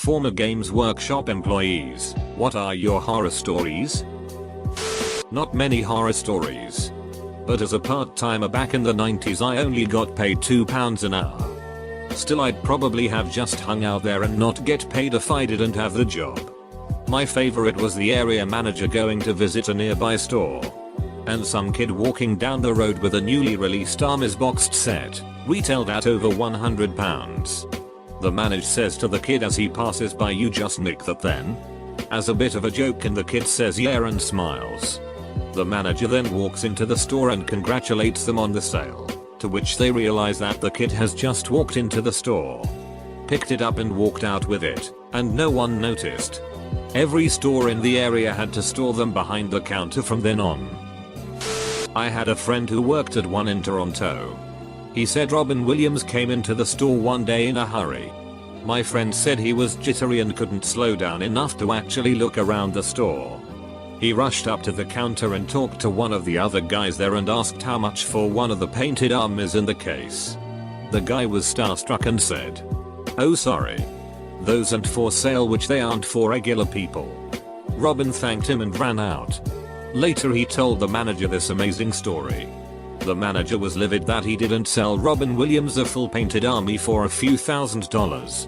Former Games Workshop employees, what are your horror stories? Not many horror stories. But as a part-timer back in the 90s I only got paid £2 an hour. Still I'd probably have just hung out there and not get paid if I didn't have the job. My favorite was the area manager going to visit a nearby store. And some kid walking down the road with a newly released Army's boxed set, retailed at over £100. The manager says to the kid as he passes by, "You just nick that then?" As a bit of a joke, and the kid says yeah and smiles. The manager then walks into the store and congratulates them on the sale, to which they realize that the kid has just walked into the store, picked it up and walked out with it, and no one noticed. Every store in the area had to store them behind the counter from then on. I had a friend who worked at one in Toronto. He said Robin Williams came into the store one day in a hurry. My friend said he was jittery and couldn't slow down enough to actually look around the store. He rushed up to the counter and talked to one of the other guys there and asked how much for one of the painted armies in the case. The guy was starstruck and said, "Oh sorry. Those aren't for sale, which they aren't for regular people." Robin thanked him and ran out. Later he told the manager this amazing story. The manager was livid that he didn't sell Robin Williams a full painted army for a few $1,000s.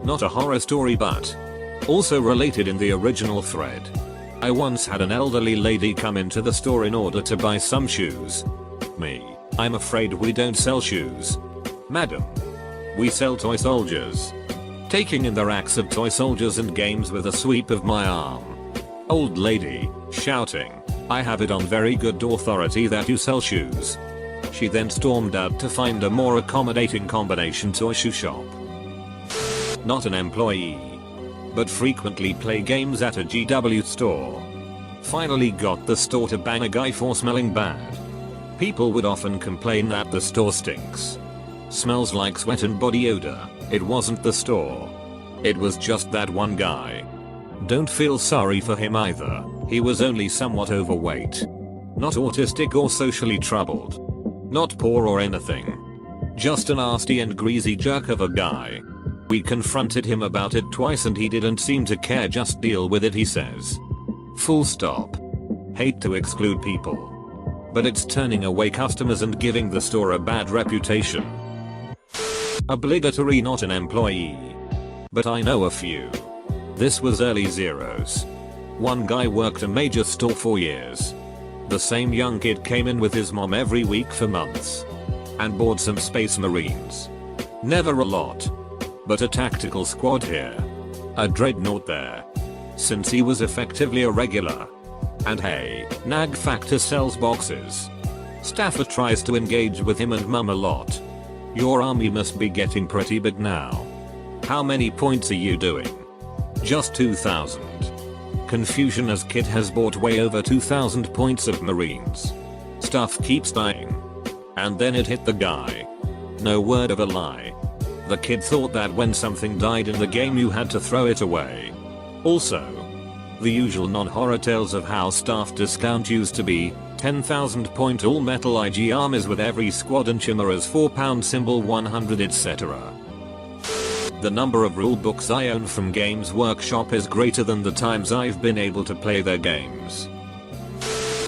Not a horror story, but also related in the original thread. I once had an elderly lady come into the store in order to buy some shoes. Me, "I'm afraid we don't sell shoes. Madam, we sell toy soldiers." Taking in the racks of toy soldiers and games with a sweep of my arm. Old lady, shouting, "I have it on very good authority that you sell shoes." She then stormed out to find a more accommodating combination to a shoe shop. Not an employee, but frequently play games at a GW store. Finally got the store to ban a guy for smelling bad. People would often complain that the store stinks. Smells like sweat and body odor. It wasn't the store. It was just that one guy. Don't feel sorry for him either. He was only somewhat overweight. Not autistic or socially troubled. Not poor or anything. Just a nasty and greasy jerk of a guy. We confronted him about it twice and he didn't seem to care. "Just deal with it," he says. Full stop. Hate to exclude people, but it's turning away customers and giving the store a bad reputation. Obligatory not an employee, but I know a few. This was early zeros. One guy worked a major store for years. The same young kid came in with his mom every week for months and bought some Space Marines. Never a lot, but a tactical squad here, a dreadnought there, since he was effectively a regular. And hey, nag factor sells boxes. Staffer tries to engage with him and mum a lot. Your army must be getting pretty big now. How many points are you doing? Just 2,000. Confusion, as kid has bought way over 2,000 points of Marines. Stuff keeps dying. And then it hit the guy. No word of a lie. The kid thought that when something died in the game you had to throw it away. Also, the usual non-horror tales of how staff discount used to be, 10,000 point all metal IG armies with every squad and Chimera's £4 symbol 100 etc. The number of rulebooks I own from Games Workshop is greater than the times I've been able to play their games.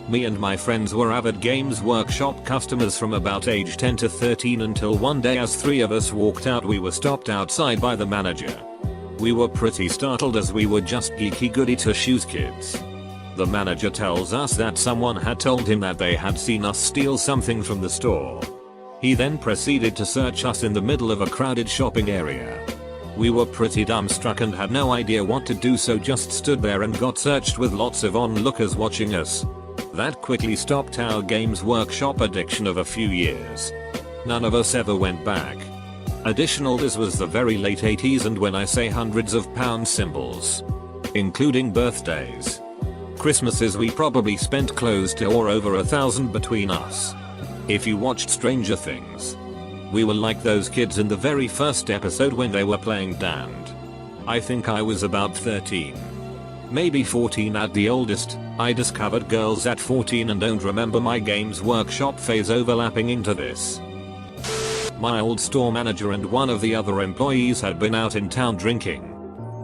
Me and my friends were avid Games Workshop customers from about age 10 to 13 until one day, as three of us walked out, we were stopped outside by the manager. We were pretty startled as we were just geeky goody two-shoes kids. The manager tells us that someone had told him that they had seen us steal something from the store. He then proceeded to search us in the middle of a crowded shopping area. We were pretty dumbstruck and had no idea what to do, so just stood there and got searched with lots of onlookers watching us. That quickly stopped our Games Workshop addiction of a few years. None of us ever went back. Additional, this was the very late 80s, and when I say hundreds of pound symbols, including birthdays, Christmases, we probably spent close to or over 1,000 between us. If you watched Stranger Things, we were like those kids in the very first episode when they were playing damned. I think I was about 13. Maybe 14 at the oldest. I discovered girls at 14 and don't remember my Games Workshop phase overlapping into this. My old store manager and one of the other employees had been out in town drinking.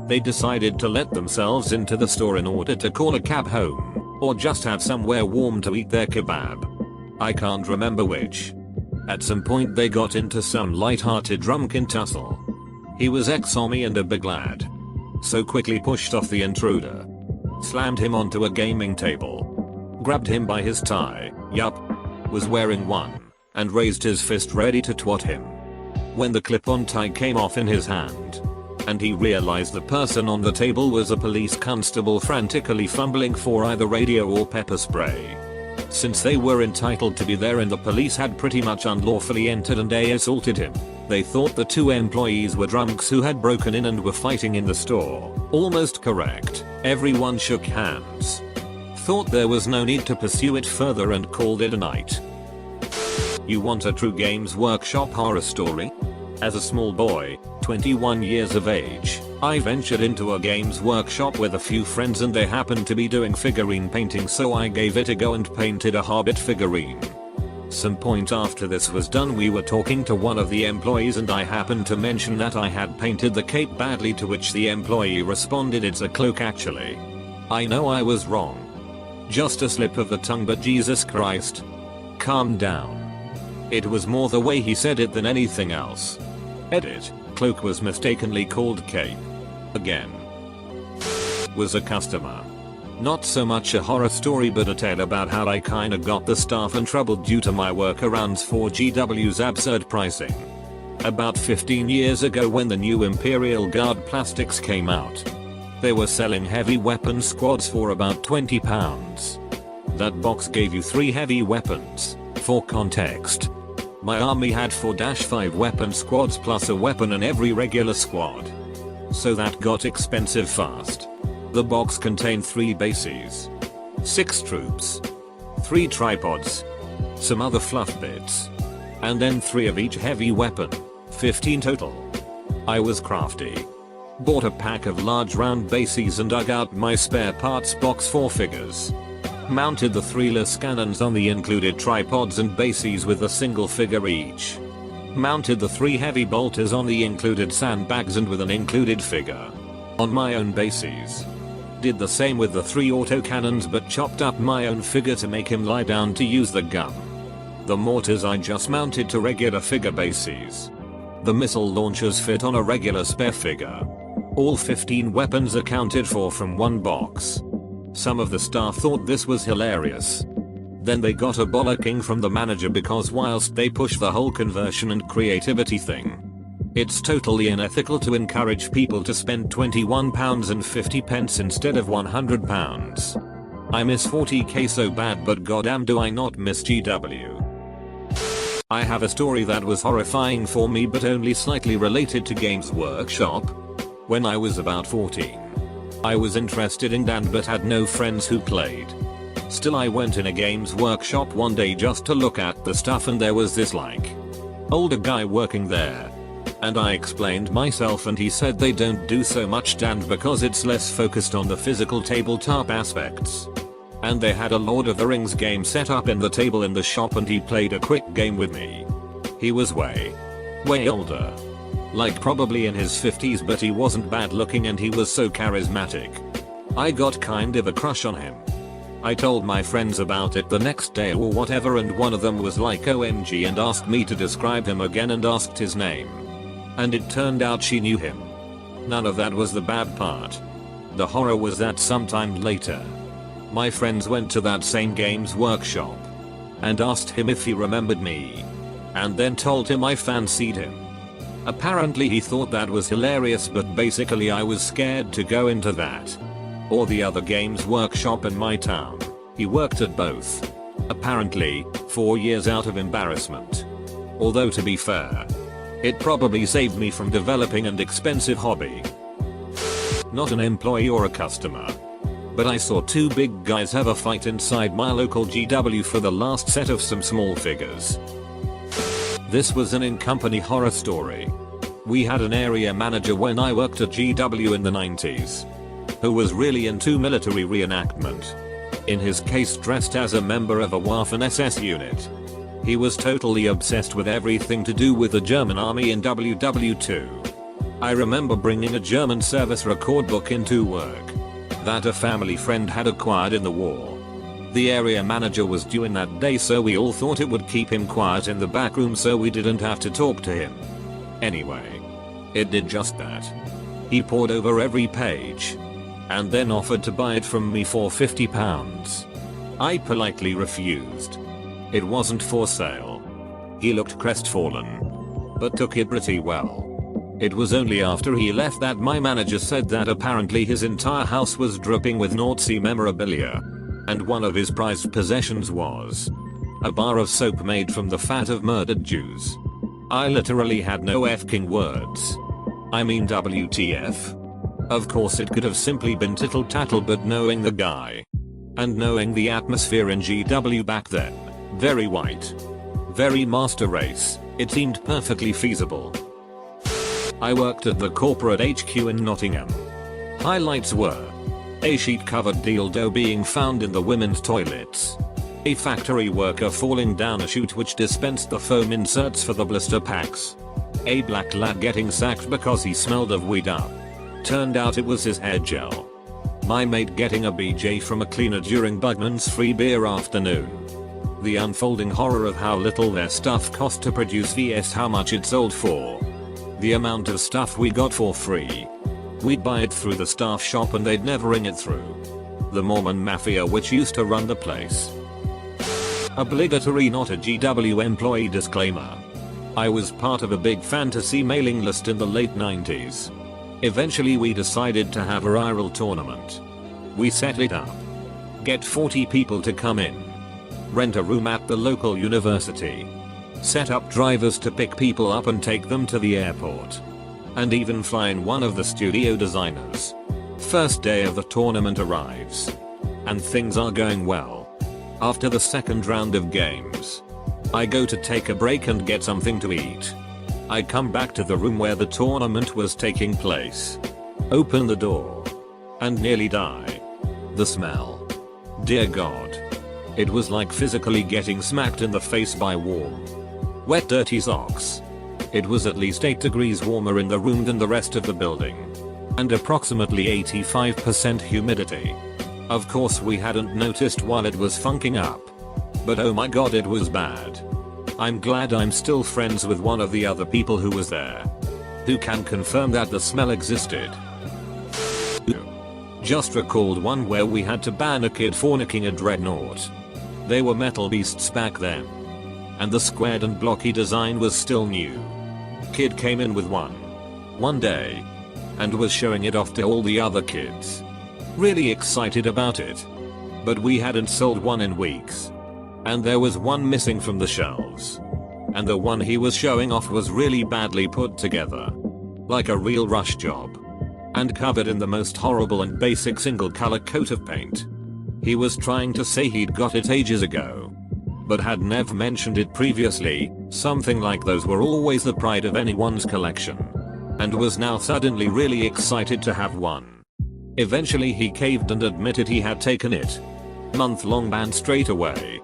They decided to let themselves into the store in order to call a cab home, or just have somewhere warm to eat their kebab. I can't remember which. At some point they got into some light-hearted drunken tussle. He was ex-army and a big lad. So quickly pushed off the intruder. Slammed him onto a gaming table. Grabbed him by his tie, was wearing one, and raised his fist ready to twat him. When the clip-on tie came off in his hand, and he realized the person on the table was a police constable frantically fumbling for either radio or pepper spray. Since they were entitled to be there and the police had pretty much unlawfully entered and assaulted him, they thought the two employees were drunks who had broken in and were fighting in the store. Almost correct. Everyone shook hands. Thought there was no need to pursue it further and called it a night. You want a true Games Workshop horror story? As a small boy, 21 years of age, I ventured into a Games Workshop with a few friends and they happened to be doing figurine painting, so I gave it a go and painted a Hobbit figurine. Some point after this was done we were talking to one of the employees and I happened to mention that I had painted the cape badly, to which the employee responded, "It's a cloak actually." I know I was wrong. Just a slip of the tongue, but Jesus Christ. Calm down. It was more the way he said it than anything else. Edit. Cloak was mistakenly called cape. Again. Was a customer. Not so much a horror story but a tale about how I kinda got the staff in trouble due to my workarounds for GW's absurd pricing. About 15 years ago when the new Imperial Guard plastics came out, they were selling heavy weapon squads for about £20. That box gave you 3 heavy weapons. For context, my army had 4-5 weapon squads plus a weapon in every regular squad. So that got expensive fast. The box contained 3 bases, 6 troops, 3 tripods, some other fluff bits, and then 3 of each heavy weapon, 15 total. I was crafty. Bought a pack of large round bases and dug out my spare parts box for figures. Mounted the 3-less cannons on the included tripods and bases with a single figure each. Mounted the 3 heavy bolters on the included sandbags and with an included figure on my own bases. Did the same with the 3 autocannons but chopped up my own figure to make him lie down to use the gun. The mortars I just mounted to regular figure bases. The missile launchers fit on a regular spare figure. All 15 weapons accounted for from one box. Some of the staff thought this was hilarious. Then they got a bollocking from the manager because whilst they pushed the whole conversion and creativity thing, it's totally unethical to encourage people to spend £21.50 instead of £100. I miss 40k so bad, but goddamn do I not miss GW. I have a story that was horrifying for me but only slightly related to Games Workshop. When I was about 14, I was interested in Dan but had no friends who played. Still, I went in a Games Workshop one day just to look at the stuff and there was this older guy working there. And I explained myself and he said they don't do so much Dan because it's less focused on the physical tabletop aspects. And they had a Lord of the Rings game set up in the table in the shop and he played a quick game with me. He was way older. Like probably in his 50s, but he wasn't bad looking and he was so charismatic. I got kind of a crush on him. I told my friends about it the next day or whatever and one of them was like OMG and asked me to describe him again and asked his name. And it turned out she knew him. None of that was the bad part. The horror was that sometime later, my friends went to that same Games Workshop and asked him if he remembered me, and then told him I fancied him. Apparently he thought that was hilarious, but basically I was scared to go into that or the other Games Workshop in my town. He worked at both. Apparently, 4 years out of embarrassment. Although to be fair, it probably saved me from developing an expensive hobby. Not an employee or a customer, but I saw 2 big guys have a fight inside my local GW for the last set of some small figures. This was an in-company horror story. We had an area manager when I worked at GW in the 90s, who was really into military reenactment. In his case dressed as a member of a Waffen SS unit. He was totally obsessed with everything to do with the German army in WW2. I remember bringing a German service record book into work that a family friend had acquired in the war. The area manager was due in that day, so we all thought it would keep him quiet in the back room so we didn't have to talk to him. Anyway, it did just that. He pored over every page and then offered to buy it from me for £50. I politely refused. It wasn't for sale. He looked crestfallen, but took it pretty well. It was only after he left that my manager said that apparently his entire house was dripping with Nazi memorabilia, and one of his prized possessions was a bar of soap made from the fat of murdered Jews. I literally had no f-king words. I mean, WTF. Of course it could have simply been tittle-tattle, but knowing the guy and knowing the atmosphere in GW back then, very white, very master race, it seemed perfectly feasible. I worked at the corporate HQ in Nottingham. Highlights were a sheet-covered dildo being found in the women's toilets, a factory worker falling down a chute which dispensed the foam inserts for the blister packs, a black lad getting sacked because he smelled of weed up. Turned out it was his hair gel. My mate getting a BJ from a cleaner during Bugman's free beer afternoon. The unfolding horror of how little their stuff cost to produce vs how much it sold for. The amount of stuff we got for free. We'd buy it through the staff shop and they'd never ring it through. The Mormon Mafia which used to run the place. Obligatory not a GW employee disclaimer. I was part of a big fantasy mailing list in the late 90s. Eventually we decided to have a viral tournament. We set it up. Get 40 people to come in. Rent a room at the local university. Set up drivers to pick people up and take them to the airport. And even fly in one of the studio designers. First day of the tournament arrives. And things are going well. After the second round of games, I go to take a break and get something to eat. I come back to the room where the tournament was taking place. Open the door. And nearly die. The smell. Dear God. It was like physically getting smacked in the face by warm, wet dirty socks. It was at least 8 degrees warmer in the room than the rest of the building. And approximately 85% humidity. Of course we hadn't noticed while it was funking up. But oh my god, it was bad. I'm glad I'm still friends with one of the other people who was there, who can confirm that the smell existed. Just recalled one where we had to ban a kid fornicking a dreadnought. They were metal beasts back then. And the squared and blocky design was still new. Kid came in with one day. And was showing it off to all the other kids. Really excited about it. But we hadn't sold one in weeks. And there was one missing from the shelves. And the one he was showing off was really badly put together. Like a real rush job. And covered in the most horrible and basic single color coat of paint. He was trying to say he'd got it ages ago. But had never mentioned it previously, something like those were always the pride of anyone's collection. And was now suddenly really excited to have one. Eventually he caved and admitted he had taken it. Month-long ban straight away.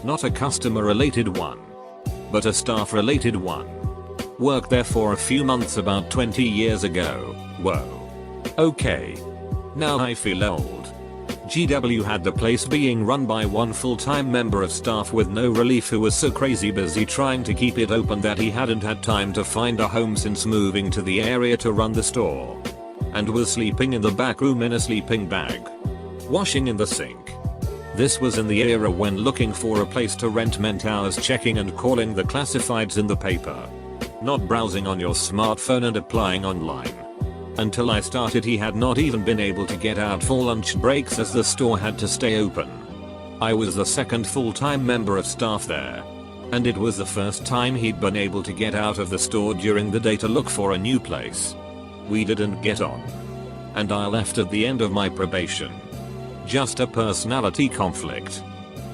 Not a customer related one. But a staff related one. Worked there for a few months about 20 years ago. Whoa. Okay. Now I feel old. GW had the place being run by one full-time member of staff with no relief who was so crazy busy trying to keep it open that he hadn't had time to find a home since moving to the area to run the store. And was sleeping in the back room in a sleeping bag. Washing in the sink. This was in the era when looking for a place to rent meant hours checking and calling the classifieds in the paper. Not browsing on your smartphone and applying online. Until I started he had not even been able to get out for lunch breaks as the store had to stay open. I was the second full-time member of staff there. And it was the first time he'd been able to get out of the store during the day to look for a new place. We didn't get on. And I left at the end of my probation. Just a personality conflict.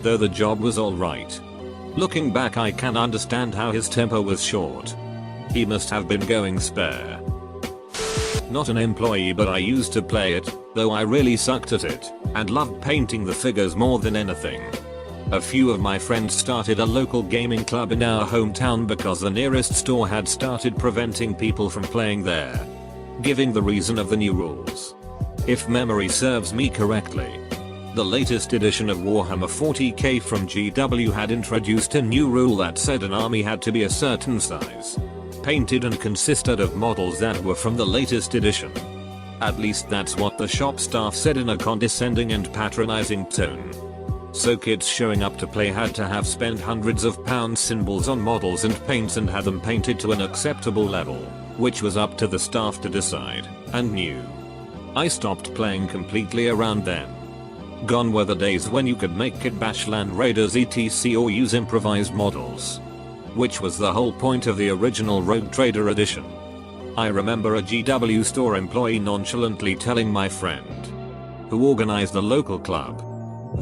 Though the job was alright. Looking back I can understand how his temper was short. He must have been going spare. Not an employee, but I used to play it, though I really sucked at it, and loved painting the figures more than anything. A few of my friends started a local gaming club in our hometown because the nearest store had started preventing people from playing there, giving the reason of the new rules. If memory serves me correctly, the latest edition of Warhammer 40k from GW had introduced a new rule that said an army had to be a certain size, painted and consisted of models that were from the latest edition. At least that's what the shop staff said in a condescending and patronizing tone. So kids showing up to play had to have spent hundreds of pounds symbols on models and paints and had them painted to an acceptable level, which was up to the staff to decide, and new. I stopped playing completely around then. Gone were the days when you could make Kit Bash Land Raiders etc or use improvised models, which was the whole point of the original Rogue Trader edition. I remember a GW store employee nonchalantly telling my friend, who organized the local club,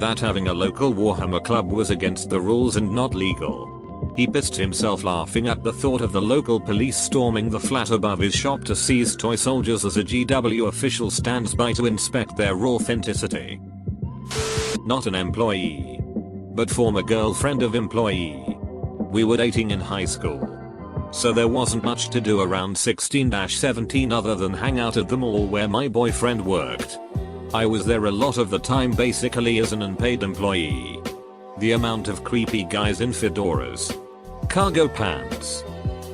that having a local Warhammer club was against the rules and not legal. He pissed himself laughing at the thought of the local police storming the flat above his shop to seize toy soldiers as a GW official stands by to inspect their authenticity. Not an employee, but former girlfriend of employee. We were dating in high school, so there wasn't much to do around 16-17 other than hang out at the mall where my boyfriend worked. I was there a lot of the time basically as an unpaid employee. The amount of creepy guys in fedoras, cargo pants,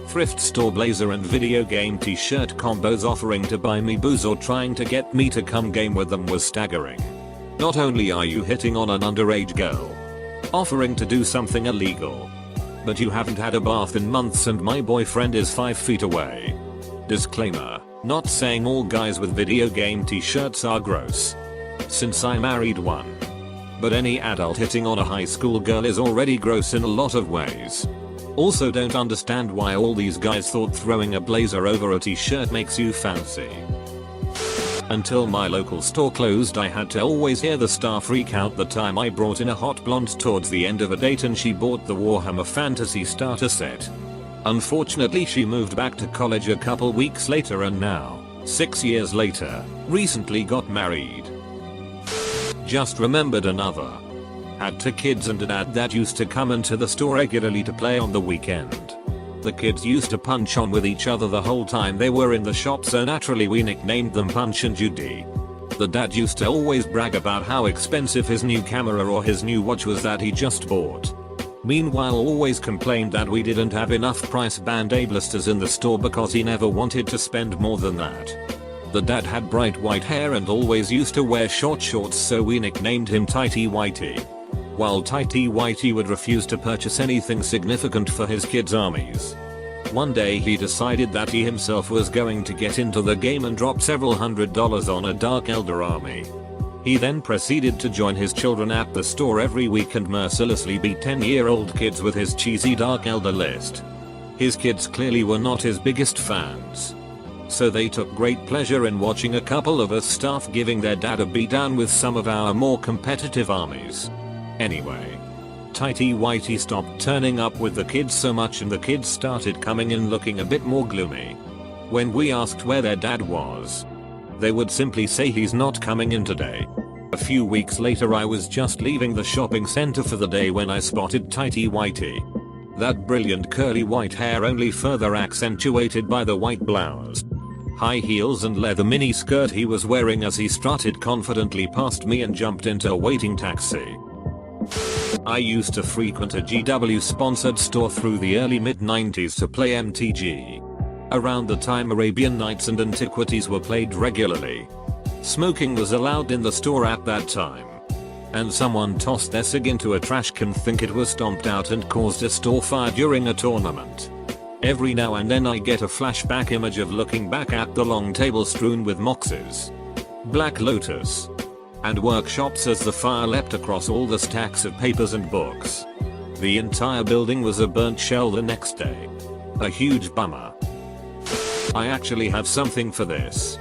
thrift store blazer and video game t-shirt combos offering to buy me booze or trying to get me to come game with them was staggering. Not only are you hitting on an underage girl, offering to do something illegal, but you haven't had a bath in months and my boyfriend is 5 feet away. Disclaimer, not saying all guys with video game t-shirts are gross, since I married one. But any adult hitting on a high school girl is already gross in a lot of ways. Also don't understand why all these guys thought throwing a blazer over a t-shirt makes you fancy. Until my local store closed I had to always hear the staff recount the time I brought in a hot blonde towards the end of a date and she bought the Warhammer Fantasy starter set. Unfortunately she moved back to college a couple weeks later and now, 6 years later, recently got married. Just remembered another. Had 2 kids and a dad that used to come into the store regularly to play on the weekend. The kids used to punch on with each other the whole time they were in the shop, so naturally we nicknamed them Punch and Judy. The dad used to always brag about how expensive his new camera or his new watch was that he just bought. Meanwhile always complained that we didn't have enough price band A-blisters in the store because he never wanted to spend more than that. The dad had bright white hair and always used to wear short shorts, so we nicknamed him Tighty Whitey. While Tighty Whitey would refuse to purchase anything significant for his kids' armies. One day he decided that he himself was going to get into the game and drop several $100s on a Dark Elder army. He then proceeded to join his children at the store every week and mercilessly beat 10-year-old kids with his cheesy Dark Elder list. His kids clearly were not his biggest fans, so they took great pleasure in watching a couple of us staff giving their dad a beatdown with some of our more competitive armies. Anyway, Tighty Whitey stopped turning up with the kids so much and the kids started coming in looking a bit more gloomy. When we asked where their dad was, they would simply say he's not coming in today. A few weeks later I was just leaving the shopping center for the day when I spotted Tighty Whitey. That brilliant curly white hair only further accentuated by the white blouse, high heels and leather mini skirt he was wearing as he strutted confidently past me and jumped into a waiting taxi. I used to frequent a GW sponsored store through the early mid-90s to play MTG. Around the time Arabian Nights and Antiquities were played regularly. Smoking was allowed in the store at that time. And someone tossed their cig into a trash can, think it was stomped out and caused a store fire during a tournament. Every now and then I get a flashback image of looking back at the long table strewn with Moxes, Black Lotus, and workshops as the fire leapt across all the stacks of papers and books. The entire building was a burnt shell the next day. A huge bummer. I actually have something for this.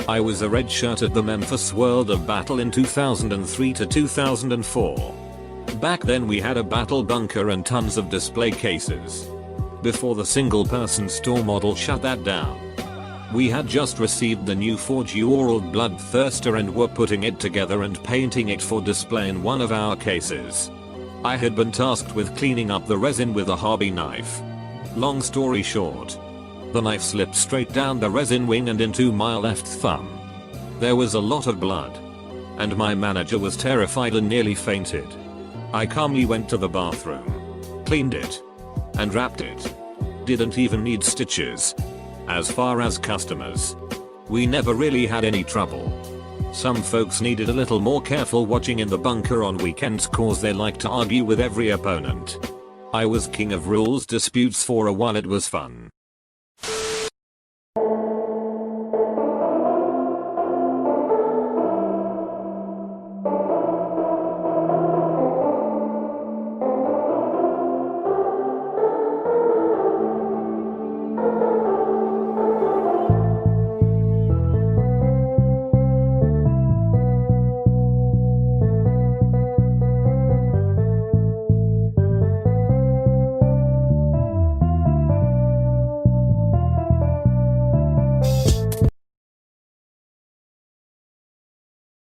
I was a red shirt at the Memphis World of Battle in 2003 to 2004. Back then we had a battle bunker and tons of display cases. Before the single person store model shut that down. We had just received the new Forge World Bloodthirster and were putting it together and painting it for display in one of our cases. I had been tasked with cleaning up the resin with a hobby knife. Long story short, the knife slipped straight down the resin wing and into my left thumb. There was a lot of blood, and my manager was terrified and nearly fainted. I calmly went to the bathroom, cleaned it, and wrapped it. Didn't even need stitches. As far as customers, we never really had any trouble. Some folks needed a little more careful watching in the bunker on weekends cause they like to argue with every opponent. I was king of rules disputes for a while. It was fun.